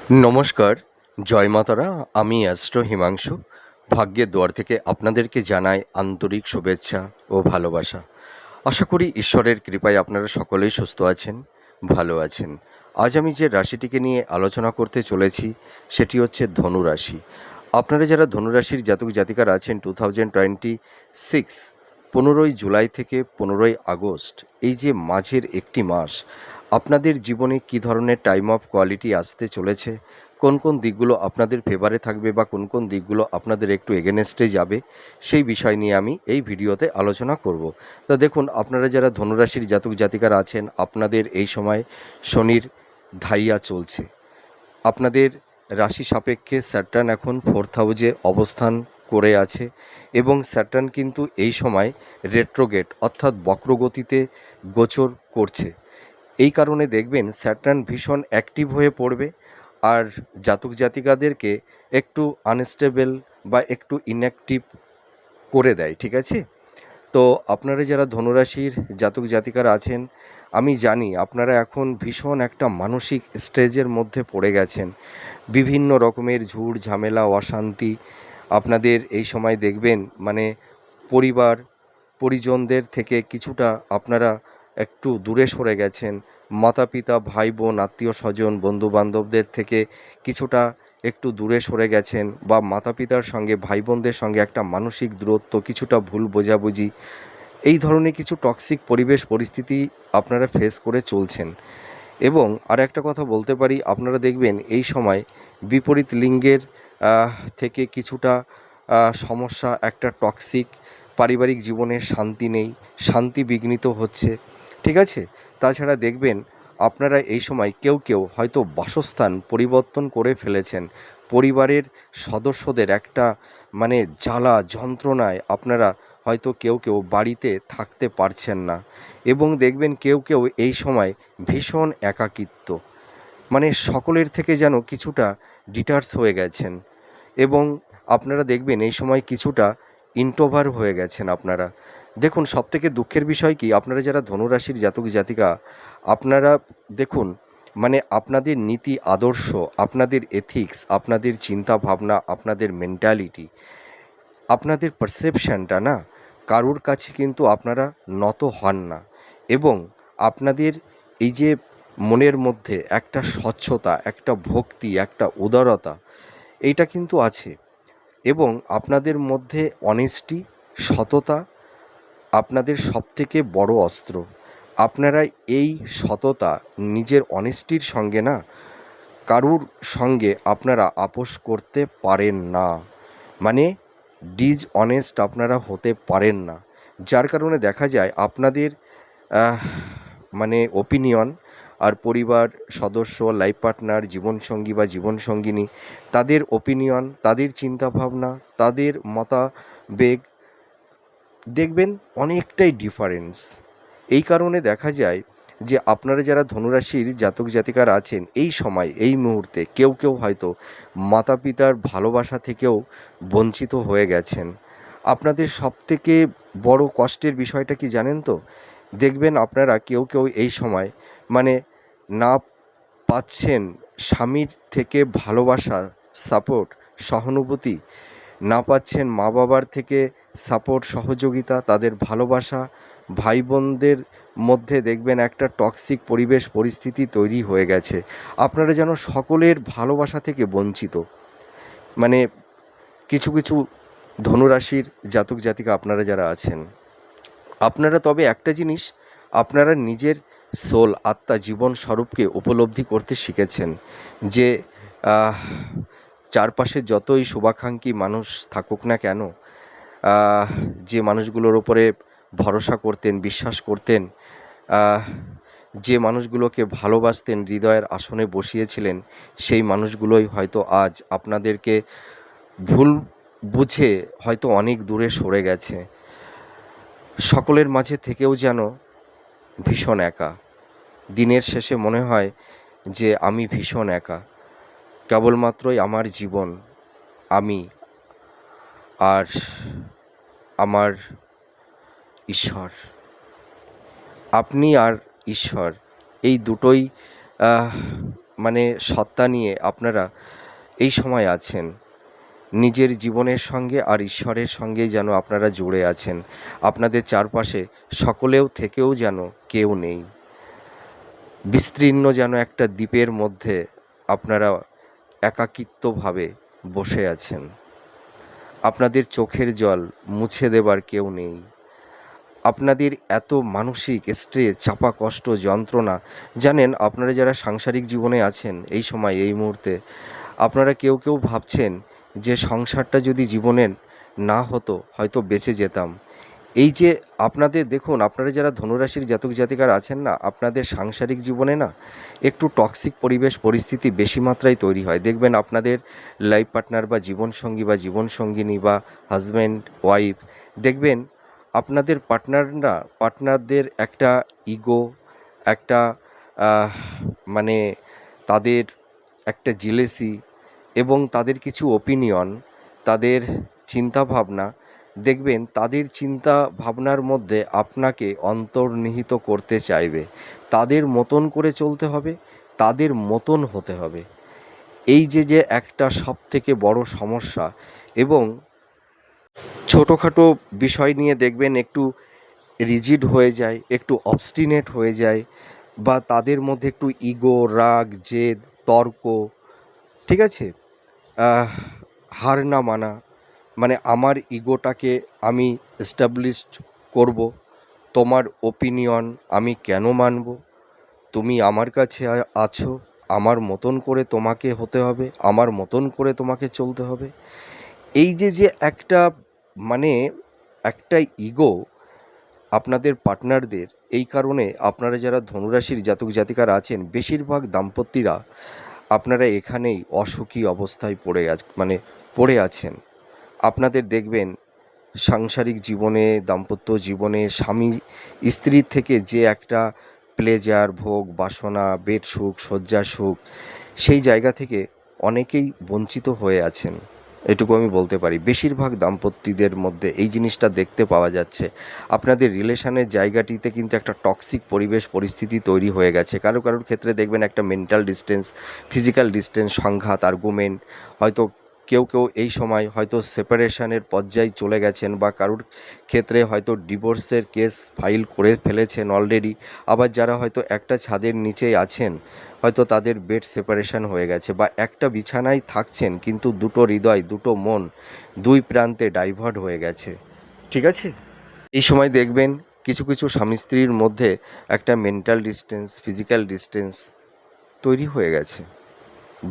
নমস্কার, জয় মাতারা। আমি অ্যাস্ট্রো হিমাংশু। ভাগ্যের দুয়ার থেকে আপনাদেরকে জানাই আন্তরিক শুভেচ্ছা ও ভালোবাসা। আশা করি ঈশ্বরের কৃপায় আপনারা সকলেই সুস্থ আছেন, ভালো আছেন। আজ আমি যে রাশিটিকে নিয়ে আলোচনা করতে চলেছি সেটি হচ্ছে ধনুরাশি। আপনারা যারা ধনুরাশির জাতক জাতিকারা আছেন 2026 15ই জুলাই থেকে 15ই আগস্ট, এই যে মাঝের একটি মাস আপনাদের জীবনে কী ধরনের টাইম অফ কোয়ালিটি আসতে চলেছে, কোন কোন দিকগুলো আপনাদের ফেভারে থাকবে বা কোন কোন দিকগুলো আপনাদের একটু এগেনস্টে যাবে, সেই বিষয় নিয়ে আমি এই ভিডিওতে আলোচনা করব। তা দেখুন, আপনারা যারা ধনুরাশির জাতক জাতিকারা আছেন, আপনাদের এই সময় শনির ধাইয়া চলছে। আপনাদের রাশি সাপেক্ষে স্যাটার্ন এখন 4th হাউসে অবস্থান করে আছে এবং স্যাটার্ন কিন্তু এই সময় রেট্রোগেট অর্থাৎ বক্রগতিতে গোচর করছে। এই কারণে দেখবেন স্যাটার্ন ভীষণ অ্যাক্টিভ হয়ে পড়বে আর জাতক জাতিকাদেরকে একটু আনস্টেবল বা একটু ইনঅ্যাক্টিভ করে দেয়, ঠিক আছে? তো আপনারা যারা ধনুরাশির জাতক জাতিকারা আছেন, আমি জানি আপনারা এখন ভীষণ একটা মানসিক স্ট্রেসের মধ্যে পড়ে গেছেন। বিভিন্ন রকমের ঝুট ঝামেলা অশান্তি আপনাদের এই সময় দেখবেন, মানে পরিবার পরিজনদের থেকে কিছুটা আপনারা একটু দূরে সরে গেছেন। মাতা পিতা ভাই বোন আত্মীয় স্বজন বন্ধু বান্ধবদের থেকে কিছুটা একটু দূরে সরে গেছেন, বা মাতা পিতার সঙ্গে ভাই বোনদের সঙ্গে একটা মানসিক দূরত্ব, কিছুটা ভুল বোঝাবুঝি, এই ধরনের কিছু টক্সিক পরিবেশ পরিস্থিতি আপনারা ফেস করে চলছেন। এবং আর একটা কথা বলতে পারি, আপনারা দেখবেন এই সময় বিপরীত লিঙ্গের থেকে কিছুটা সমস্যা, একটা টক্সিক পারিবারিক জীবনে শান্তি নেই, শান্তি বিঘ্নিত হচ্ছে, ঠিক আছে? তাছাড়া দেখবেন আপনারা এই সময় কেউ কেউ হয়তো বাসস্থান পরিবর্তন করে ফেলেছেন। পরিবারের সদস্যদের একটা মানে জ্বালা যন্ত্রণায় আপনারা হয়তো কেউ কেউ বাড়িতে থাকতে পারছেন না, এবং দেখবেন কেউ কেউ এই সময় ভীষণ একাকিত্ব, মানে সকলের থেকে যেন কিছুটা ডিটাচ হয়ে গেছেন। এবং আপনারা দেখবেন এই সময় কিছুটা ইন্ট্রোভার হয়ে গেছেন আপনারা। দেখুন, সবথেকে দুঃখের বিষয় কি, আপনারা যারা ধনুরাশির জাতক জাতিকা, আপনারা দেখুন, মানে আপনাদের নীতি আদর্শ, আপনাদের এথিক্স, আপনাদের চিন্তা ভাবনা, আপনাদের মেন্টালিটি, আপনাদের পারসেপশানটা না কারুর কাছে কিন্তু আপনারা নত হন না। এবং আপনাদের এই যে মনের মধ্যে একটা স্বচ্ছতা, একটা ভক্তি, একটা উদারতা, এইটা কিন্তু আছে। এবং আপনাদের মধ্যে অনেস্টি, সততা আপনাদের সবথেকে বড় অস্ত্র। আপনারা এই সততা, নিজের অনেস্টির সঙ্গে না কারুর সঙ্গে আপনারা আপোস করতে পারেন না, মানে ডিসঅনেস্ট আপনারা হতে পারেন না। যার কারণে দেখা যায় আপনাদের মানে ওপিনিয়ন আর পরিবার সদস্য, লাইফ পার্টনার, জীবনসঙ্গী বা জীবনসঙ্গিনী, তাদের ওপিনিয়ন, তাদের চিন্তাভাবনা, তাদের মতাবেগ দেখবেন অনেকটাই ডিফারেন্স। এই কারণে দেখা যায় যে আপনারা যারা ধনুরাশির জাতক জাতিকারা আছেন, এই সময় এই মুহূর্তে কেউ কেউ হয়তো মাতা পিতার ভালোবাসা থেকেও বঞ্চিত হয়ে গেছেন। আপনাদের সবথেকে বড় কষ্টের বিষয়টা কি জানেন তো? দেখবেন আপনারা কেউ কেউ এই সময় মানে না পাচ্ছেন স্বামীর থেকে ভালোবাসা, সাপোর্ট, সহানুভূতি, না পাচ্ছেন মা বাবার থেকে সাপোর্ট, সহযোগিতা, তাদের ভালোবাসা। ভাই বোনদের মধ্যে দেখবেন একটা টক্সিক পরিবেশ পরিস্থিতি তৈরি হয়ে গেছে। আপনারা যেন সকলের ভালোবাসা থেকে বঞ্চিত। মানে কিছু কিছু ধনুরাশির জাতক জাতিকা আপনারা যারা আছেন, আপনারা তবে একটা জিনিস, আপনারা নিজের সোল, আত্মা, জীবন স্বরূপকে উপলব্ধি করতে শিখেছেন যে চারপাশে যতই শুভাকাঙ্ক্ষী মানুষ থাকুক না কেন, যে মানুষগুলোর ওপরে ভরসা করতেন, বিশ্বাস করতেন, যে মানুষগুলোকে ভালোবাসতেন, হৃদয়ের আসনে বসিয়েছিলেন, সেই মানুষগুলোই হয়তো আজ আপনাদেরকে ভুল বুঝে হয়তো অনেক দূরে সরে গেছে। সকলের মাঝে থেকেও যেন ভীষণ একা। দিনের শেষে মনে হয় যে আমি ভীষণ একা, কেবলমাত্রই আমার জীবন, আমি আর আমার ঈশ্বর। আপনি আর ঈশ্বর, এই দুটোই মানে সত্তা নিয়ে আপনারা এই সময় আছেন। নিজের জীবনের সঙ্গে আর ঈশ্বরের সঙ্গেই যেন আপনারা জুড়ে আছেন। আপনাদের চারপাশে সকলেও থেকেও যেন কেউ নেই। বিস্তীর্ণ যেন একটা দ্বীপের মধ্যে আপনারা একাকিত্বভাবে বসে আছেন। আপনাদের চোখের জল মুছে দেবার কেউ নেই। আপনাদের এত মানসিক স্ট্রেস, চাপা কষ্ট, যন্ত্রণা, জানেন আপনারা যারা সাংসারিক জীবনে আছেন এই সময় এই মুহূর্তে আপনারা কেউ কেউ ভাবছেন যে সংসারটা যদি জীবনের না হতো হয়তো বেঁচে যেতাম। এই যে আপনাদের দেখুন, আপনারা যারা ধনুরাশির জাতক জাতিকারা আছেন না, আপনাদের সাংসারিক জীবনে না একটু টক্সিক পরিবেশ পরিস্থিতি বেশি মাত্রায় তৈরি হয়। দেখবেন আপনাদের লাইফ পার্টনার বা জীবনসঙ্গী বা জীবনসঙ্গিনী বা হাজব্যান্ড ওয়াইফ, দেখবেন আপনাদের পার্টনারদের একটা ইগো, একটা আহ, মানে তাদের একটা জেলেসি এবং তাদের কিছু ওপিনিয়ন, তাদের চিন্তাভাবনা, দেখবেন তাদের চিন্তা ভাবনার মধ্যে আপনাকে অন্তর্নিহিত করতে চাইবে। তাদের মতন করে চলতে হবে, তাদের মতন হতে হবে। এই যে একটা সবথেকে বড় সমস্যা। এবং ছোটোখাটো বিষয় নিয়ে দেখবেন একটু রিজিড হয়ে যায়, একটু অবস্টিনেট হয়ে যায়, বা তাদের মধ্যে একটু ইগো, রাগ, জেদ, তর্ক, ঠিক আছে, আহ, হার না মানা, মানে আমার ইগোটাকে আমি এস্টাবলিশড করব, তোমার ওপিনিয়ন আমি কেন মানব, তুমি আমার কাছে আছো, আমার মতন করে তোমাকে হতে হবে, আমার মতন করে তোমাকে চলতে হবে। এই যে একটা মানে একটা ইগো আপনাদের পার্টনারদের, এই কারণে আপনারা যারা ধনুরাশির জাতক জাতিকারা আছেন বেশিরভাগ দাম্পত্যরা আপনারা এখানেই অসুখী অবস্থায় পড়ে আছেন। আপনাদের দেখবেন সাংসারিক জীবনে, দাম্পত্য জীবনে স্বামী স্ত্রীর থেকে যে একটা প্লেজার, ভোগ, বাসনা, বেড সুখ, শয্যা সুখ, সেই জায়গা থেকে অনেকেই বঞ্চিত হয়ে আছেন। এটুকু আমি বলতে পারি। বেশিরভাগ দাম্পত্যদের মধ্যে এই জিনিসটা দেখতে পাওয়া যাচ্ছে। আপনাদের রিলেশনের জায়গাটিতে কিন্তু একটা টক্সিক পরিবেশ পরিস্থিতি তৈরি হয়ে গেছে। কারোর ক্ষেত্রে দেখবেন একটা মেন্টাল ডিস্টেন্স, ফিজিক্যাল ডিস্টেন্স, সংঘাত, আর্গুমেন্ট, হয়তো কেউ এই সময় হয়তো সেপারেশনের পর্যায়ে চলে গেছেন, বা কারোর ক্ষেত্রে হয়তো ডিভোর্সের কেস ফাইল করে ফেলেছেন অলরেডি। আবার যারা হয়তো একটা ছাদের নিচেই আছেন, হয়তো তাদের বেড সেপারেশন হয়ে গেছে, বা একটা বিছানায় থাকছেন কিন্তু দুটো হৃদয়, দুটো মন দুই প্রান্তে ডাইভার্ট হয়ে গেছে। ঠিক আছে, এই সময় দেখবেন কিছু স্বামী স্ত্রীর মধ্যে একটা মেন্টাল ডিস্টেন্স, ফিজিক্যাল ডিস্টেন্স তৈরি হয়ে গেছে।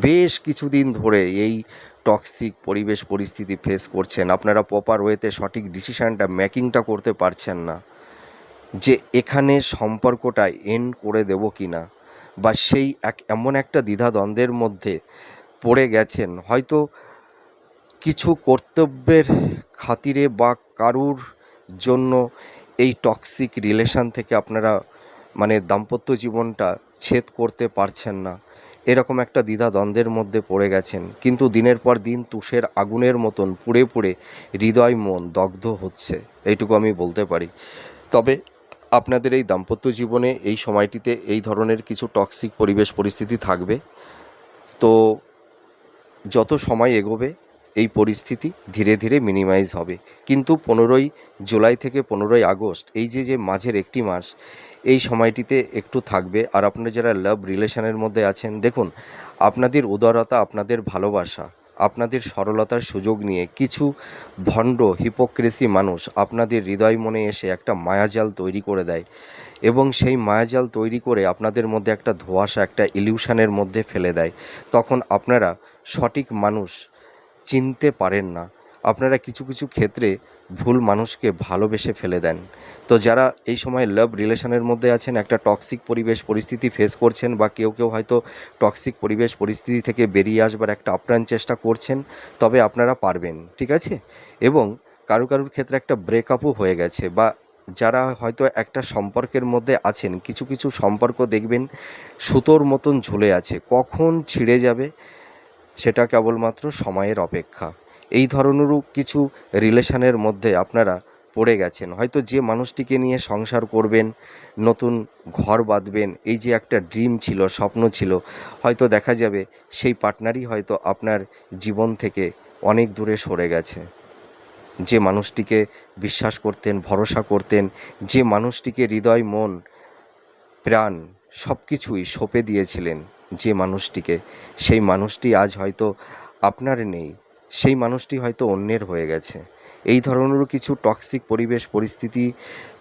বেশ কিছুদিন ধরে এই টক্সিক পরিবেশ পরিস্থিতি ফেস করছেন। আপনারা প্রপার ওয়েতে সঠিক ডিসিশানটা মেকিংটা করতে পারছেন না, যে এখানে সম্পর্কটা এন্ড করে দেব কি না, বা সেই এমন একটা দ্বিধাদ্বন্দ্বের মধ্যে পড়ে গেছেন, হয়তো কিছু কর্তব্যের খাতিরে বা কারুর জন্য এই টক্সিক রিলেশন থেকে আপনারা দাম্পত্য জীবনটা ছেদ করতে পারছেন না। এরকম একটা দ্বিধাদ্বন্দ্বের মধ্যে পড়ে গেছেন, কিন্তু দিনের পর দিন তুষের আগুনের মতন পুড়ে পুড়ে হৃদয় মন দগ্ধ হচ্ছে, এইটুকু আমি বলতে পারি। তবে আপনাদের এই দাম্পত্য জীবনে এই সময়টিতে এই ধরনের কিছু টক্সিক পরিবেশ পরিস্থিতি থাকবে। তো যত সময় এগোবে এই পরিস্থিতি ধীরে ধীরে মিনিমাইজ হবে। কিন্তু 15ই জুলাই থেকে 15ই আগস্ট এই যে মাঝের একটি মাস, এই সময়টিতে একটু থাকবে। আর আপনারা যারা লাভ রিলেশনের মধ্যে আছেন, দেখুন আপনাদের উদারতা, আপনাদের ভালোবাসা, আপনাদের সরলতার সুযোগ নিয়ে কিছু ভণ্ড হিপোক্রেসি মানুষ আপনাদের হৃদয় মনে এসে একটা মায়াজাল তৈরি করে দেয়, এবং সেই মায়াজাল তৈরি করে আপনাদের মধ্যে একটা ধোঁয়াশা, একটা ইলিউশনের মধ্যে ফেলে দেয়। তখন আপনারা সঠিক মানুষ চিনতে পারেন না। আপনারা কিছু ক্ষেত্রে ভুল মানুষকে ভালোবেসে ফেলে দেন। তো যারা এই সময় লাভ রিলেশনের মধ্যে আছেন, একটা টক্সিক পরিবেশ পরিস্থিতি ফেস করছেন, বা কেউ হয়তো টক্সিক পরিবেশ পরিস্থিতি থেকে বেরিয়ে আসবার একটা আপ্রাণ চেষ্টা করছেন, তবে আপনারা পারবেন, ঠিক আছে। এবং কারুর ক্ষেত্রে একটা ব্রেকআপও হয়ে গেছে, বা যারা হয়তো একটা সম্পর্কের মধ্যে আছেন, কিছু সম্পর্ক দেখবেন সুতোর মতন ঝুলে আছে, কখন ছিঁড়ে যাবে সেটা কেবলমাত্র সময়ের অপেক্ষা। এই ধরনেরও কিছু রিলেশনের মধ্যে আপনারা পড়ে গেছেন। হয়তো যে মানুষটিকে নিয়ে সংসার করবেন, নতুন ঘর বাঁধবেন, এই যে একটা ড্রিম ছিল, স্বপ্ন ছিল, হয়তো দেখা যাবে সেই পার্টনারই হয়তো আপনার জীবন থেকে অনেক দূরে সরে গেছে। যে মানুষটিকে বিশ্বাস করতেন, ভরসা করতেন, যে মানুষটিকে হৃদয়, মন, প্রাণ সব কিছুই সঁপে দিয়েছিলেন, যে মানুষটিকে, সেই মানুষটি আজ হয়তো আপনার নেই, সেই মানুষটি হয়তো অন্যের হয়ে গেছে। এই ধরনেরও কিছু টক্সিক পরিবেশ পরিস্থিতি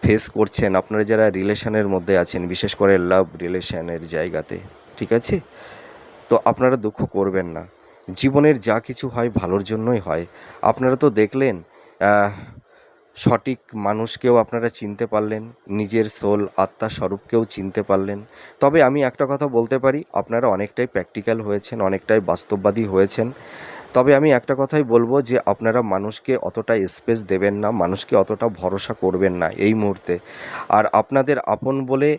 ফেস করছেন আপনারা যারা রিলেশনের মধ্যে আছেন, বিশেষ করে লাভ রিলেশনের জায়গাতে। ঠিক আছে? তো আপনারা দুঃখ করবেন না। জীবনের যা কিছু হয় ভালোর জন্যই হয়। আপনারা তো দেখলেন, সঠিক মানুষকেও আপনারা চিনতে পারলেন, নিজের সোল আত্মা স্বরূপকেও চিনতে পারলেন। তবে আমি একটা কথা বলতে পারি, আপনারা অনেকটাই প্র্যাকটিক্যাল হয়েছেন, অনেকটাই বাস্তববাদী হয়েছেন। তবে আমি একটা কথাই বলবো যে আপনারা মানুষকে অতটা স্পেস দেবেন না, মানুষকে অতটা ভরসা করবেন না এই মুহূর্তে। আর আপনাদের আপন বলে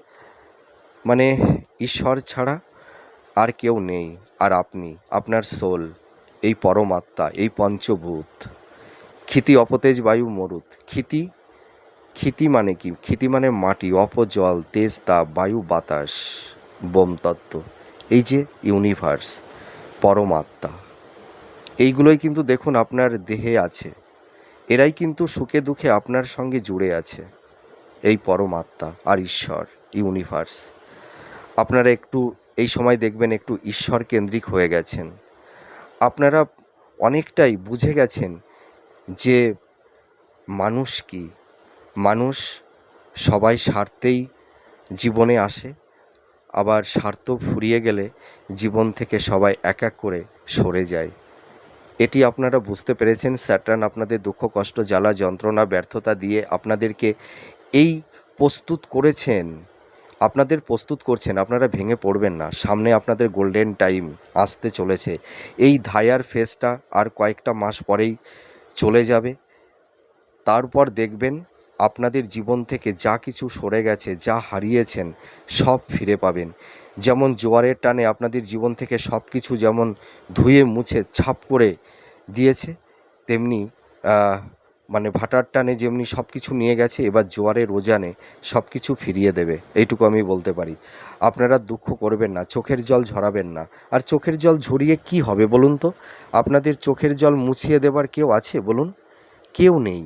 মানে ঈশ্বর ছাড়া আর কেউ নেই। আর আপনি, আপনার সোল, এই পরমাত্মা, এই পঞ্চভূত, ক্ষিতি অপতেজ বায়ু মরুত। ক্ষিতি, ক্ষিতি মানে কি? ক্ষিতি মানে মাটি, অপ জল, তেজ তাপ, বায়ু বাতাস, বোম তত্ত্ব, এই যে ইউনিভার্স, পরমাত্মা, এইগুলোই কিন্তু দেখুন আপনার দেহে আছে। এরাই কিন্তু সুখে দুঃখে আপনার সঙ্গে জুড়ে আছে, এই পরমাত্মা আর ঈশ্বর, ইউনিভার্স। আপনারা একটু এই সময় দেখবেন একটু ঈশ্বর কেন্দ্রিক হয়ে গেছেন। আপনারা অনেকটাই বুঝে গেছেন যে মানুষ কি। মানুষ সবাই স্বার্থেই জীবনে আসে, আবার স্বার্থ ফুরিয়ে গেলে জীবন থেকে সবাই এক এক করে সরে যায়। এটি আপনারা বুঝতে পেরেছেন। স্যাটার্ন আপনাদের দুঃখ, কষ্ট, জ্বালা, যন্ত্রণা, ব্যর্থতা দিয়ে আপনাদেরকে এই প্রস্তুত করেছেন, আপনাদের প্রস্তুত করছেন। আপনারা ভেঙে পড়বেন না, সামনে আপনাদের গোল্ডেন টাইম আসতে চলেছে। এই ধায়ার ফেজটা আর কয়েকটা মাস পরেই চলে যাবে। তারপর দেখবেন আপনাদের জীবন থেকে যা কিছু সরে গেছে, যা হারিয়েছেন, সব ফিরে পাবেন। যেমন জোয়ারের টানে আপনাদের জীবন থেকে সব কিছু যেমন ধুয়ে মুছে ছাপ করে দিয়েছে, তেমনি মানে ভাটার টানে যেমনি সব কিছু নিয়ে গেছে, এবার জোয়ারের ওজানে সব কিছু ফিরিয়ে দেবে, এইটুকু আমি বলতে পারি। আপনারা দুঃখ করবেন না, চোখের জল ঝরাবেন না। আর চোখের জল ঝরিয়ে কি হবে বলুন তো? আপনাদের চোখের জল মুছিয়ে দেবার কেউ আছে বলুন? কেউ নেই।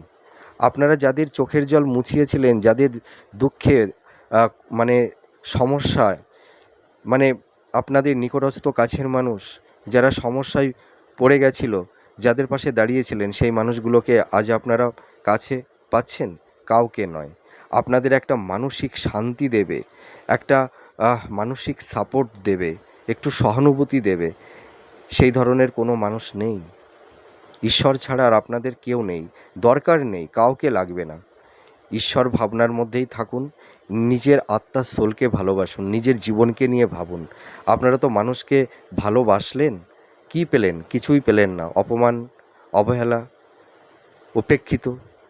আপনারা যাদের চোখের জল মুছিয়েছিলেন, যাদের দুঃখে মানে সমস্যায়, মানে আপনাদের নিকটস্থ কাছের মানুষ যারা সমস্যায় পড়ে গেছিল, যাদের পাশে দাঁড়িয়েছিলেন, সেই মানুষগুলোকে আজ আপনারা কাছে পাচ্ছেন? কাউকে নয়। আপনাদের একটা মানসিক শান্তি দেবে, একটা মানসিক সাপোর্ট দেবে, একটু সহানুভূতি দেবে, সেই ধরনের কোনো মানুষ নেই। ঈশ্বর ছাড়া আর আপনাদের কেউ নেই, দরকার নেই, কাউকে লাগবে না। ঈশ্বর ভাবনার মধ্যেই থাকুন, নিজের আত্মার সোলকে ভালোবাসুন, নিজের জীবনকে নিয়ে ভাবুন। আপনারা তো মানুষকে ভালোবাসলেন, কি পেলেন? কিছুই পেলেন না। অপমান, অবহেলা, উপেক্ষিত,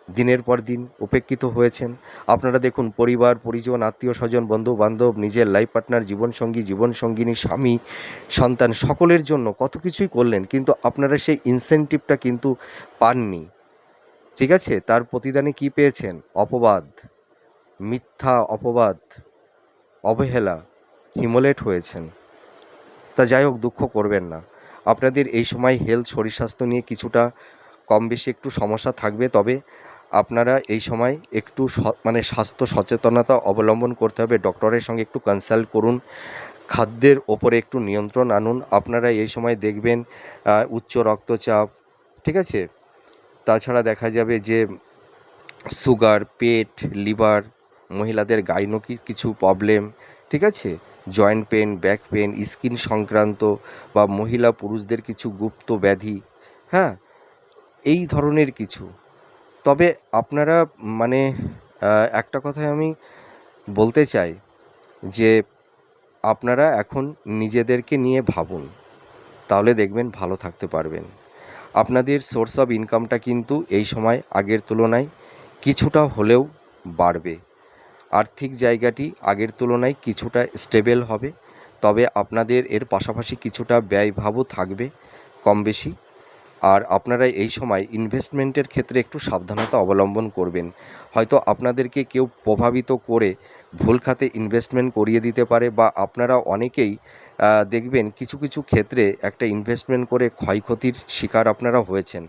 দিনের পর দিন উপেক্ষিত হয়েছেন। আপনারা দেখুন পরিবার, পরিজন, আত্মীয় স্বজন, বন্ধু বান্ধব, নিজের লাইফ পার্টনার, জীবনসঙ্গী, জীবনসঙ্গিনী, স্বামী, সন্তান, সকলের জন্য কত কিছুই করলেন, কিন্তু আপনারা সেই ইনসেনটিভটা কিন্তু পাননি। ঠিক আছে? তার প্রতিদানে কি পেয়েছেন? অপবাদ, মিথ্যা অপবাদ, অবহেলা, হিমোলেট হয়েছেন। তা যাই হোক, দুঃখ করবেন না। আপনাদের এই সময় হেলথ, শরীর স্বাস্থ্য নিয়ে কিছুটা কম বেশি একটু সমস্যা থাকবে। তবে আপনারা এই সময় একটু মানে স্বাস্থ্য সচেতনতা অবলম্বন করতে হবে। ডক্টরের সঙ্গে একটু কনসাল্ট করুন। খাদ্যের ওপরে একটু নিয়ন্ত্রণ আনুন। আপনারা এই সময় দেখবেন উচ্চ রক্তচাপ, ঠিক আছে, তাছাড়া দেখা যাবে যে সুগার, পেট, লিভার, মহিলাদের গাইনোকিক কিছু প্রবলেম, ঠিক আছে, joint pain, back pain, skin সংক্রান্ত বা মহিলা পুরুষদের কিছু গুপ্ত ব্যাধি, হ্যাঁ, এই ধরনের কিছু। তবে আপনারা মানে একটা কথাই আমি বলতে চাই যে আপনারা এখন নিজেদেরকে নিয়ে ভাবুন, তাহলে দেখবেন ভালো থাকতে পারবেন। আপনাদের সোর্স অফ ইনকামটা কিন্তু এই সময় আগের তুলনায় কিছুটা হলেও বাড়বে। আর্থিক জায়গাটি আগের তুলনায় কিছুটা স্টেবল হবে। তবে আপনাদের এর পাশাপাশি কিছুটা ব্যয়ভাবও থাকবে কম বেশি। আর আপনারা এই সময় ইনভেস্টমেন্টের ক্ষেত্রে একটু সাবধানতা অবলম্বন করবেন। হয়তো আপনাদেরকে কেউ প্রভাবিত করে ভুল খাতে ইনভেস্টমেন্ট করিয়ে দিতে পারে, বা আপনারা অনেকেই দেখবেন কিছু কিছু ক্ষেত্রে একটা ইনভেস্টমেন্ট করে ক্ষয়ক্ষতির শিকার আপনারা হয়েছেন।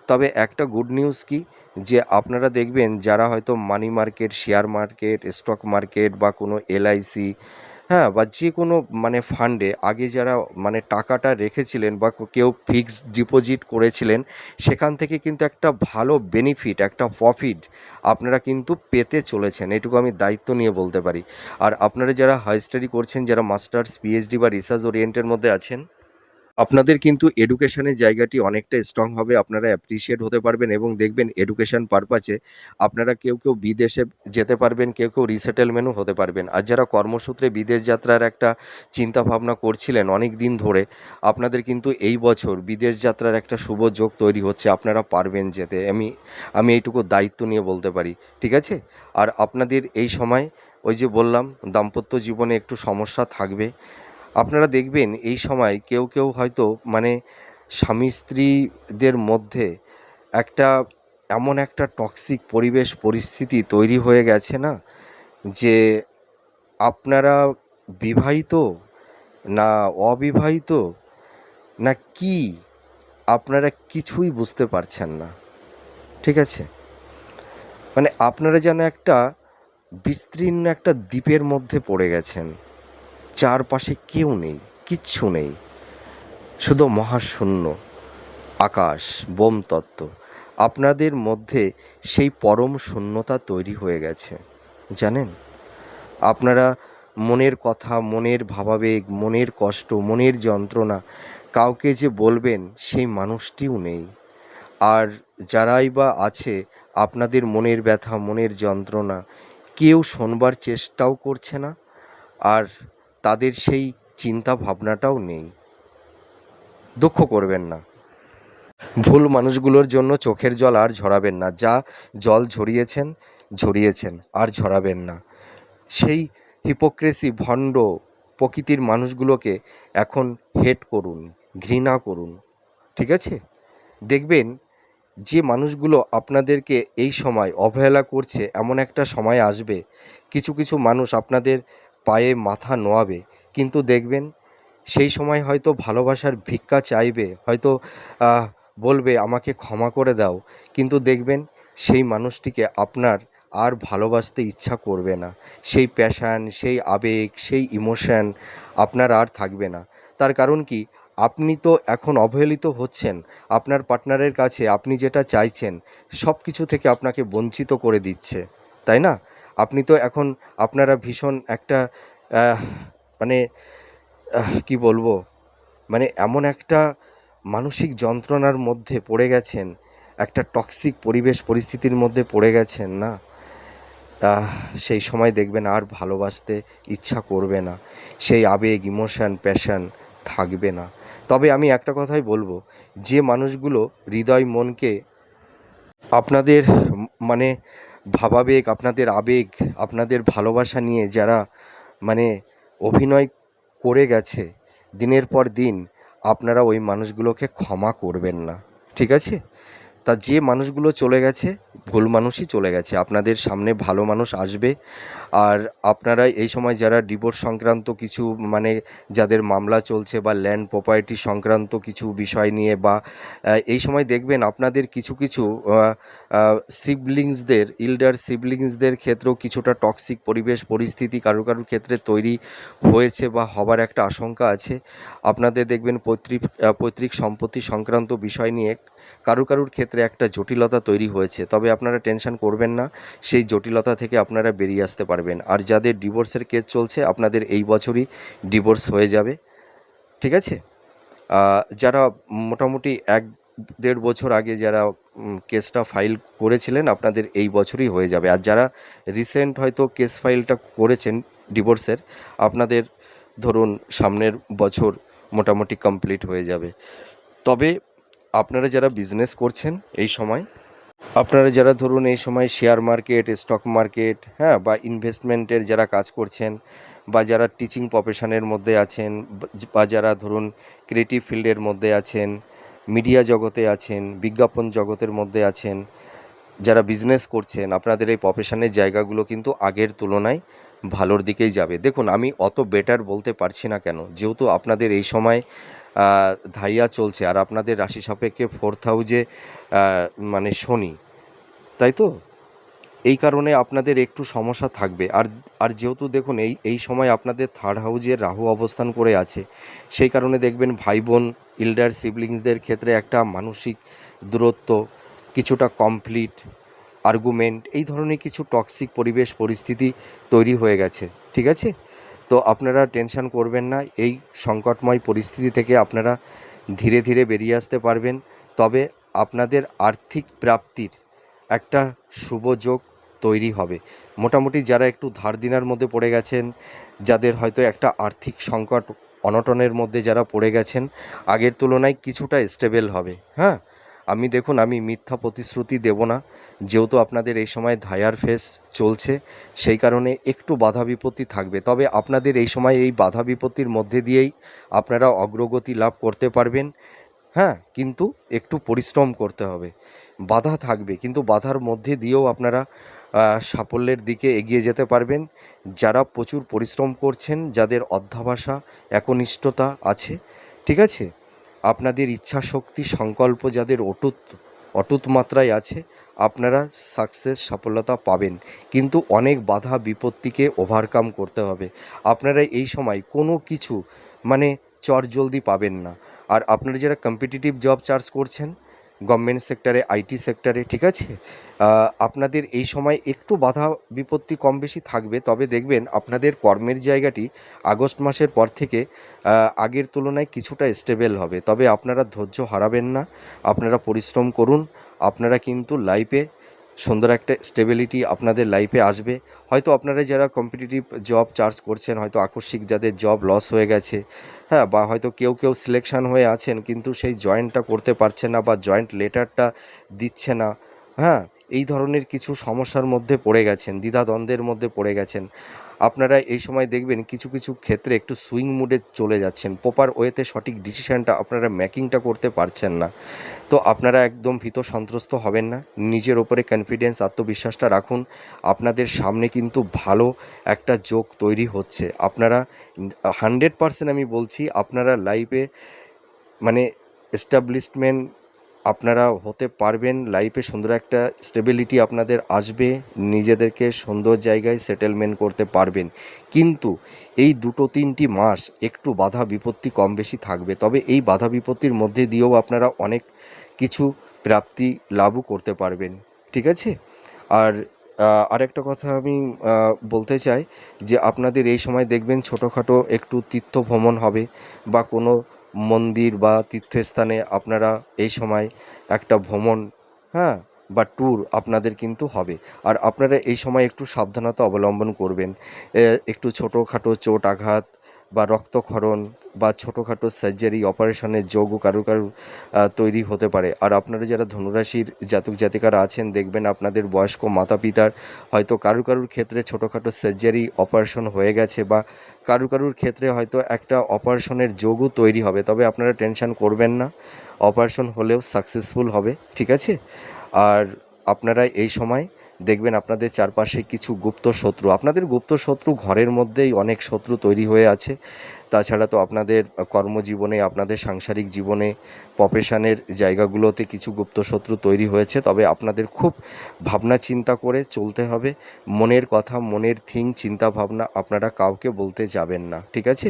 তবে একটা গুড নিউজ কি, যে আপনারা দেখবেন যারা হয়তো money market, share market, stock market বা কোনো এলআইসি, হ্যাঁ, বা যে কোনো মানে ফান্ডে আগে যারা মানে টাকাটা রেখেছিলেন বা কেউ ফিক্সড ডিপোজিট করেছিলেন, সেখান থেকে কিন্তু একটা ভালো বেনিফিট, একটা প্রফিট আপনারা কিন্তু পেতে চলেছেন, এটুকু আমি দায়িত্ব নিয়ে বলতে পারি। আর আপনারা যারা হাই স্টাডি করছেন, যারা মাস্টার্স, পিএইচডি বা রিসার্চ ওরিয়েন্টের মধ্যে আছেন, আপনাদের কিন্তু এডুকেশনের জায়গাটি অনেকটা স্ট্রং হবে, আপনারা অ্যাপ্রিসিয়েট হতে পারবেন এবং দেখবেন এডুকেশন পারপাসে আপনারা কেউ কেউ বিদেশে যেতে পারবেন, কেউ কেউ রিসেটেলমেন্টও হতে পারবেন। আর যারা কর্মসূত্রে বিদেশ যাত্রার একটা চিন্তা ভাবনা করছিলেন অনেক দিন ধরে, আপনাদের কিন্তু এই বছর বিদেশ যাত্রার একটা শুভ যোগ তৈরি হচ্ছে, আপনারা পারবেন যেতে, আমি এইটুকু দায়িত্ব নিয়ে বলতে পারি, ঠিক আছে? আর আপনাদের এই সময় ওই যে বললাম, দাম্পত্য জীবনে একটু সমস্যা থাকবে। আপনারা দেখবেন এই সময় কেউ কেউ হয়তো মানে স্বামী স্ত্রীদের মধ্যে একটা এমন একটা টক্সিক পরিবেশ পরিস্থিতি তৈরি হয়ে গেছে না, যে আপনারা বিবাহিত না অবিবাহিত না কি, আপনারা কিছুই বুঝতে পারছেন না, ঠিক আছে? মানে আপনারা যেন একটা বিস্তীর্ণ একটা দ্বীপের মধ্যে পড়ে গেছেন, চারপাশে কেউ নেই, কিচ্ছু নেই, শুধু মহাশূন্য আকাশ, বোম তত্ত্ব। আপনাদের মধ্যে সেই পরম শূন্যতা তৈরি হয়ে গেছে, জানেন? আপনারা মনের কথা, মনের ভাবাবেগ, মনের কষ্ট, মনের যন্ত্রণা কাউকে যে বলবেন সেই মানুষটিও নেই। আর যারাই বা আছে আপনাদের মনের ব্যথা, মনের যন্ত্রণা, কেউ শোনবার চেষ্টাও করছে না, আর তাদের সেই চিন্তা ভাবনাটাও নেই। দুঃখ করবেন না, ভুল মানুষগুলোর জন্য চোখের জল আর ঝরাবেন না, যা জল ঝরিয়েছেন আর ঝরাবেন না। সেই হিপোক্রেসি, ভণ্ড প্রকৃতির মানুষগুলোকে এখন হেট করুন, ঘৃণা করুন, ঠিক আছে? দেখবেন যে মানুষগুলো আপনাদেরকে এই সময় অবহেলা করছে, এমন একটা সময় আসবে কিছু কিছু মানুষ আপনাদের পায়ে মাথা নোয়াবে, কিন্তু দেখবেন সেই সময় হয়তো ভালোবাসার ভিক্ষা চাইবে, হয়তো আহ, বলবে আমাকে ক্ষমা করে দাও, কিন্তু দেখবেন সেই মানুষটিকে আপনার আর ভালোবাসতে ইচ্ছা করবে না, সেই প্যাশান, সেই আবেগ, সেই ইমোশন আপনার আর থাকবে না। তার কারণ কি, আপনি তো এখন অবহেলিত হচ্ছেন, আপনার পার্টনারের কাছে আপনি যেটা চাইছেন সব কিছু থেকে আপনাকে বঞ্চিত করে দিচ্ছে, তাই না? আপনি তো এখন আপনারা ভীষণ একটা আহ, মানে কি বলবো, মানে এমন একটা মানসিক যন্ত্রণার মধ্যে পড়ে গেছেন, একটা টক্সিক পরিবেশ পরিস্থিতির মধ্যে পড়ে গেছেন না, আহ, সেই সময় দেখবেন আর ভালোবাসতে ইচ্ছা করবে না, সেই আবেগ, ইমোশন, প্যাশন থাকবে না। তবে আমি একটা কথাই বলবো, যে মানুষগুলো হৃদয় মনকে আপনাদের মানে ভাবাবেগ, আপনাদের আবেগ, আপনাদের ভালোবাসা নিয়ে যারা মানে অভিনয় করে গেছে দিনের পর দিন, আপনারা ওই মানুষগুলোকে ক্ষমা করবেন না, ঠিক আছে? তা যে মানুষগুলো চলে গেছে, ভুল মানুষই চলে গেছে, আপনাদের সামনে ভালো মানুষ আসবে। আর আপনারা এই সময় যারা ডিভোর্স সংক্রান্ত কিছু মানে যাদের মামলা চলছে, বা ল্যান্ড প্রপার্টি সংক্রান্ত কিছু বিষয় নিয়ে, বা এই সময় দেখবেন আপনাদের কিছু কিছু সিবলিংসদের, ইল্ডার সিবলিংসদের ক্ষেত্রেও কিছুটা টক্সিক পরিবেশ পরিস্থিতি কারুর কারুর ক্ষেত্রে তৈরি হয়েছে বা হবার একটা আশঙ্কা আছে। আপনাদের দেখবেন পৈতৃক সম্পত্তি সংক্রান্ত বিষয় নিয়ে কারুর কারুর ক্ষেত্রে একটা জটিলতা তৈরি হয়েছে, তবে আপনারা টেনশন করবেন না, সেই জটিলতা থেকে আপনারা বেরিয়ে আসতে পারবেন। আর যাদের ডিভোর্সের কেস চলছে, আপনাদের এই বছরই ডিভোর্স হয়ে যাবে, ঠিক আছে? যারা মোটামুটি 1-1.5 বছর আগে যারা কেসটা ফাইল করেছিলেন, আপনাদের এই বছরই হয়ে যাবে। আর যারা রিসেন্ট হয়তো কেস ফাইলটা করেছেন ডিভোর্সের, আপনাদের ধরুন সামনের বছর মোটামুটি কমপ্লিট হয়ে যাবে। তবে আপনারা যারা বিজনেস করছেন এই সময়, আপনারা যারা ধরুন এই সময় শেয়ার মার্কেট, স্টক মার্কেট, হ্যাঁ, বা ইনভেস্টমেন্টের যারা কাজ করছেন, বা যারা টিচিং প্রফেশনের মধ্যে আছেন, বা যারা ধরুন ক্রিয়েটিভ ফিল্ডের মধ্যে আছেন, মিডিয়া জগতে আছেন, বিজ্ঞাপন জগতের মধ্যে আছেন, যারা বিজনেস করছেন, আপনাদের এই প্রফেশনের জায়গাগুলো কিন্তু আগের তুলনায় ভালোর দিকেই যাবে। দেখুন, আমি অত বেটার বলতে পারছি না কেন, যেহেতু আপনাদের এই সময় ধাইয়া চলছে আর আপনাদের রাশি সাপেক্ষে 4th হাউজে মানে শনি, তাই তো? এই কারণে আপনাদের একটু সমস্যা থাকবে। আর আর যেহেতু দেখুন এই সময় আপনাদের 3rd হাউজে রাহু অবস্থান করে আছে, সেই কারণে দেখবেন ভাই বোন, ইল্ডার সিবলিংসদের ক্ষেত্রে একটা মানসিক দূরত্ব, কিছুটা কমপ্লিট আর্গুমেন্ট, এই ধরনের কিছু টক্সিক পরিবেশ পরিস্থিতি তৈরি হয়ে গেছে, ঠিক আছে? তো আপনারা টেনশন করবেন না, এই সংকটময় পরিস্থিতি থেকে আপনারা ধীরে ধীরে বেরিয়ে আসতে পারবেন। তবে আপনাদের আর্থিক প্রাপ্তির একটা শুভ যোগ তৈরি হবে। মোটামুটি যারা একটু ধার দেনার মধ্যে পড়ে গেছেন, যাদের হয়তো একটা আর্থিক সংকট অনটনের মধ্যে যারা পড়ে গেছেন, আগের তুলনায় কিছুটা স্টেবল হবে। হ্যাঁ, দেখুন, আমি মিথ্যা প্রতিশ্রুতি দেব না, যেহেতু আপনাদের এই সময় ধায়ার ফেস চলছে, সেই কারণে একটু বাধা বিপত্তি থাকবে। তবে আপনাদের এই সময় এই বাধা বিপত্তির মধ্যে দিয়েই আপনারা অগ্রগতি লাভ করতে পারবেন। হ্যাঁ, কিন্তু একটু পরিশ্রম করতে হবে। বাধা থাকবে, কিন্তু বাধার মধ্যে দিয়েও আপনারা সাফল্যের দিকে এগিয়ে যেতে পারবেন। যারা প্রচুর পরিশ্রম করছেন, যাদের অধ্যবসায় একনিষ্ঠতা আছে, ঠিক আছে, আপনাদের ইচ্ছাশক্তি সংকল্প যাদের অটুট অটুট মাত্রায় আছে, আপনারা সফলতা পাবেন। কিন্তু অনেক বাধা বিপত্তিকে ওভারকাম করতে হবে। আপনারা এই সময় কোনো কিছু মানে চটজলদি পাবেন না। আর আপনারা যারা কম্পিটিটিভ জব চার্জ করছেন গভর্নমেন্ট সেক্টরে, আইটি সেক্টরে, ঠিক আছে, আপনাদের এই সময় একটু বাধা বিপত্তি কম বেশি থাকবে। তবে দেখবেন আপনাদের কর্মের জায়গাটি আগস্ট মাসের পর থেকে আগের তুলনায় কিছুটা স্টেবল হবে। তবে আপনারা ধৈর্য হারাবেন না, আপনারা পরিশ্রম করুন। আপনারা কিন্তু লাইফে সুন্দর একটা স্টেবিলিটি আপনাদের লাইফে আসবে। হয়তো আপনারা যারা কম্পিটিটিভ জব চার্জ করছেন, হয়তো আকস্মিক যাদের জব লস হয়ে গেছে, হ্যাঁ, বা হয়তো কেউ সিলেকশন হয়ে আছেন কিন্তু সেই জয়েন্টটা করতে পারছে না বা জয়েন্ট লেটারটা দিচ্ছে না, হ্যাঁ, এই ধরনের কিছু সমস্যার মধ্যে পড়ে গেছেন, দ্বিধাদ্বন্দ্বের মধ্যে পড়ে গেছেন। আপনারা এই সময় দেখবেন কিছু কিছু ক্ষেত্রে একটু সুইং মুডে চলে যাচ্ছেন, প্রপার ওয়েতে সঠিক ডিসিশানটা আপনারা মেকিংটা করতে পারছেন না। তো আপনারা একদম ভীত সন্ত্রস্ত হবেন না, নিজের ওপরে কনফিডেন্স আত্মবিশ্বাসটা রাখুন। আপনাদের সামনে কিন্তু ভালো একটা যোগ তৈরি হচ্ছে। আপনারা 100% আমি বলছি, আপনারা লাইফে মানে এস্টাবলিশমেন্ট আপনারা হতে পারবেন। লাইফে সুন্দর একটা স্টেবিলিটি আপনাদের আসবে, নিজেদেরকে সুন্দর জায়গায় সেটেলমেন্ট করতে পারবেন। কিন্তু এই 2-3টি মাস একটু বাধা বিপত্তি কম বেশি থাকবে। তবে এই বাধা বিপত্তির মধ্যে দিয়েও আপনারা অনেক কিছু প্রাপ্তি লাভও করতে পারবেন, ঠিক আছে? আর আরেকটা কথা আমি বলতে চাই যে আপনাদের এই সময় দেখবেন ছোটোখাটো একটু তীর্থ ভ্রমণ হবে, বা কোনো মন্দির বা তীর্থস্থানে আপনারা এই সময় একটা ভ্রমণ, হ্যাঁ, বা ট্যুর আপনাদের কিন্তু হবে। আর আপনারা এই সময় একটু সাবধানতা অবলম্বন করবেন। একটু ছোটোখাটো চোট আঘাত বা রক্তক্ষরণ বা ছোটোখাটো সার্জারি অপারেশনের যোগও কারুর তৈরি হতে পারে। আর আপনারা যারা ধনুরাশির জাতক জাতিকারা আছেন, দেখবেন আপনাদের বয়স্ক মাতা পিতার হয়তো কারুর ক্ষেত্রে ছোটোখাটো সার্জারি অপারেশন হয়ে গেছে, বা কারুর ক্ষেত্রে হয়তো একটা অপারেশনের যোগও তৈরি হবে। তবে আপনারা টেনশন করবেন না, অপারেশন হলেও সাকসেসফুল হবে, ঠিক আছে? আর আপনারা এই সময় দেখবেন আপনাদের চারপাশে কিছু গুপ্ত শত্রু, আপনাদের গুপ্ত শত্রু ঘরের মধ্যেই অনেক শত্রু তৈরি হয়ে আছে। তাছাড়া তো আপনাদের কর্মজীবনে, আপনাদের সাংসারিক জীবনে, প্রফেশনের জায়গাগুলোতে কিছু গুপ্ত শত্রু তৈরি হয়েছে। তবে আপনাদের খুব ভাবনা চিন্তা করে চলতে হবে। মনের কথা, মনের চিন্তা ভাবনা আপনারা কাউকে বলতে যাবেন না, ঠিক আছে?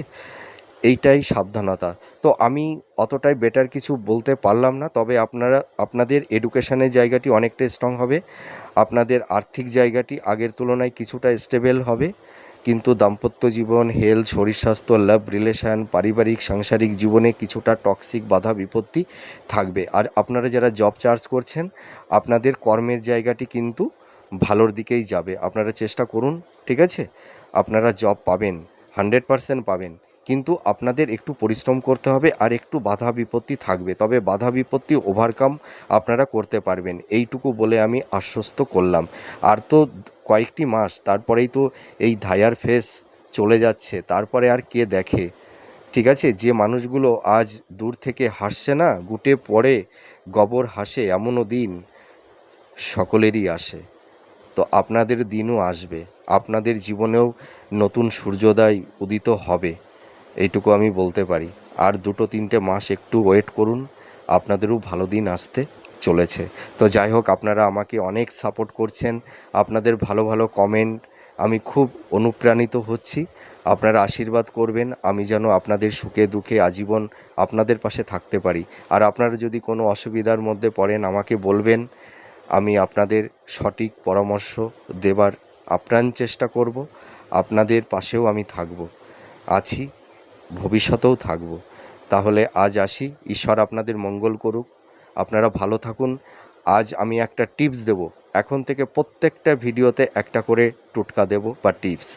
এইটাই সাবধানতা। তো আমি অতটাই বেটার কিছু বলতে পারলাম না। তবে আপনাদের এডুকেশনের জায়গাটি অনেকটা স্ট্রং হবে, আপনাদের আর্থিক জায়গাটি আগের তুলনায় কিছুটা স্টেবল হবে। কিন্তু দাম্পত্য জীবন, হেলথ, শরীর স্বাস্থ্য, লাভ রিলেশান, পারিবারিক সাংসারিক জীবনে কিছুটা টক্সিক বাধা বিপত্তি থাকবে। আর আপনারা যারা জব চার্জ করছেন, আপনাদের কর্মের জায়গাটি কিন্তু ভালোর দিকেই যাবে। আপনারা চেষ্টা করুন, ঠিক আছে? আপনারা জব পাবেন, 100% পাবেন। কিন্তু আপনাদের একটু পরিশ্রম করতে হবে আর একটু বাধা বিপত্তি থাকবে। তবে বাধা বিপত্তি ওভারকাম আপনারা করতে পারবেন, এইটুকু বলে আমি আশ্বস্ত করলাম। আর তো কয়েকটি মাস, তারপরেই তো এই ধায়ার ফেস চলে যাচ্ছে, তারপরে আর কে দেখে? ঠিক আছে? যে মানুষগুলো আজ দূর থেকে হাসছে না, গুটে পড়ে গবর হাসে, এমনও দিন সকলেরই আসে। তো আপনাদের দিনও আসবে, আপনাদের জীবনেও নতুন সূর্যোদয় উদিত হবে, এইটুকু আমি বলতে পারি। আর 2-3টে মাস একটু ওয়েট করুন, আপনাদেরও ভালো দিন আসতে চলেছে। তো যাই হোক, আপনারা আমাকে অনেক সাপোর্ট করছেন, আপনাদের ভালো ভালো কমেন্ট, আমি খুব অনুপ্রাণিত হচ্ছি। আপনারা আশীর্বাদ করবেন, আমি যেন আপনাদের সুখে দুঃখে আজীবন আপনাদের পাশে থাকতে পারি। আর আপনারা যদি কোনো অসুবিধার মধ্যে পড়েন আমাকে বলবেন, আমি আপনাদের সঠিক পরামর্শ দেবার আপ্রাণ চেষ্টা করব। আপনাদের পাশেও আমি থাকব, আছি, ভবিষ্যতেও থাকব। তাহলে আজ আসি, ঈশ্বর আপনাদের মঙ্গল করুক, আপনারা ভালো থাকুন। আজ আমি একটা টিপস দেব, এখন থেকে প্রত্যেকটা ভিডিওতে একটা করে টোটকা দেব বা টিপস।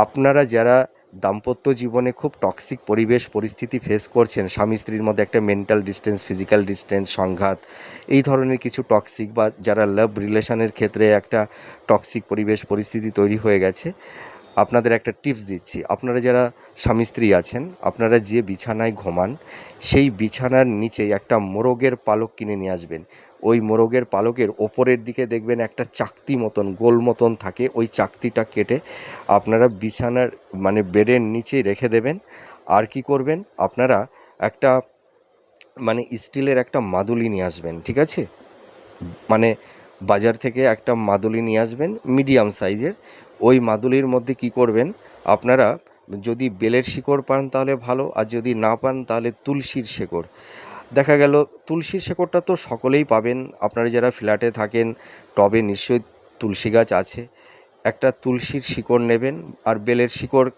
আপনারা যারা দাম্পত্য জীবনে খুব টক্সিক পরিবেশ পরিস্থিতি ফেস করছেন, স্বামী স্ত্রীর মধ্যে একটা মেন্টাল ডিস্টেন্স, ফিজিক্যাল ডিস্টেন্স, সংঘাত, এই ধরনের কিছু টক্সিক, বা যারা লাভ রিলেশনের ক্ষেত্রে একটা টক্সিক পরিবেশ পরিস্থিতি তৈরি হয়ে গেছে, আপনাদের একটা টিপস দিচ্ছি। আপনারা যারা স্বামী স্ত্রী আছেন, আপনারা যে বিছানায় ঘুমান, সেই বিছানার নিচে একটা মোরগের পালক কিনে নিয়ে আসবেন। ওই মোরগের পালকের ওপরের দিকে দেখবেন একটা চাকতি মতন, গোল মতন থাকে, ওই চাকতিটা কেটে আপনারা বিছানার বেডের নিচে রেখে দেবেন। আর কি করবেন, আপনারা একটা স্টিলের একটা মাদুলি নিয়ে আসবেন, ঠিক আছে? মানে বাজার থেকে একটা মাদুলি নিয়ে আসবেন মিডিয়াম সাইজের। ওই মাদুলির মধ্যে কি করবেন, আপনারা যদি বেলের শিকড় পান তাহলে ভালো, আর যদি না পান তাহলে তুলসীর শিকড়। দেখা গেল তুলসীর শিকড়টা তো সকলেই পাবেন, আপনারা যারা ফ্ল্যাটে থাকেন টবে নিশ্চয়ই তুলসী গাছ আছে। একটা তুলসীর শিকড় নেবেন, আর বেলের শিকড়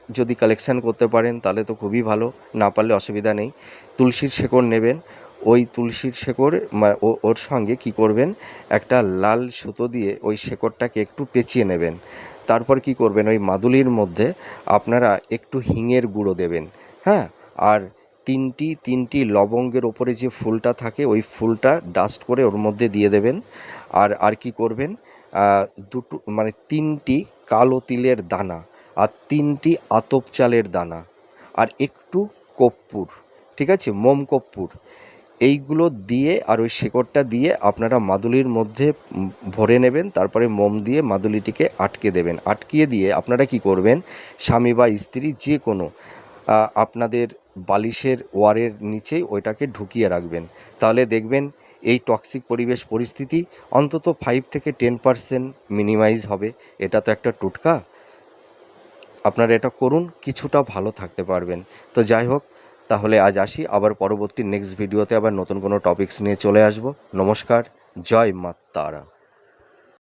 যদি কালেকশান করতে পারেন তাহলে তো খুবই ভালো, না পারলে অসুবিধা নেই। তুলসীর শিকড় নেবেন, ওই তুলসীর শিকড় ওর সঙ্গে কি করবেন, একটা লাল সুতো দিয়ে ওই শিকড়টাকে একটু পেঁচিয়ে নেবেন। তারপর কি করবেন, ওই মাদুলির মধ্যে আপনারা একটু হিঙের গুঁড়ো দেবেন, হ্যাঁ। আর তিনটি লবঙ্গের ওপরে যে ফুলটা থাকে, ওই ফুলটা ডাস্ট করে ওর মধ্যে দিয়ে দেবেন। আর কি করবেন, দুটো 3টি কালো তিলের দানা, আর 3টি আতপ চালের দানা, আর একটু কর্পূর, ঠিক আছে, মোম কর্পূর, এইগুলো দিয়ে আর ওই শেকড়টা দিয়ে আপনারা মাদুলির মধ্যে ভরে নেবেন। তারপরে মোম দিয়ে মাদুলিটিকে আটকে দেবেন। আটকিয়ে দিয়ে আপনারা কি করবেন, স্বামী বা স্ত্রী যে কোনো আপনাদের বালিশের ওয়ারের নিচেই ওইটাকে ঢুকিয়ে রাখবেন। তাহলে দেখবেন এই টক্সিক পরিবেশ পরিস্থিতি অন্তত 5-10% মিনিমাইজ হবে। এটা তো একটা টোটকা, আপনারা এটা করুন, কিছুটা ভালো থাকতে পারবেন। তো যাই হোক, তাহলে আজ আসি, আবার পরবর্তী নেক্সট ভিডিওতে আবার নতুন কোনো টপিকস নিয়ে চলে আসব। নমস্কার, জয় মা তারা।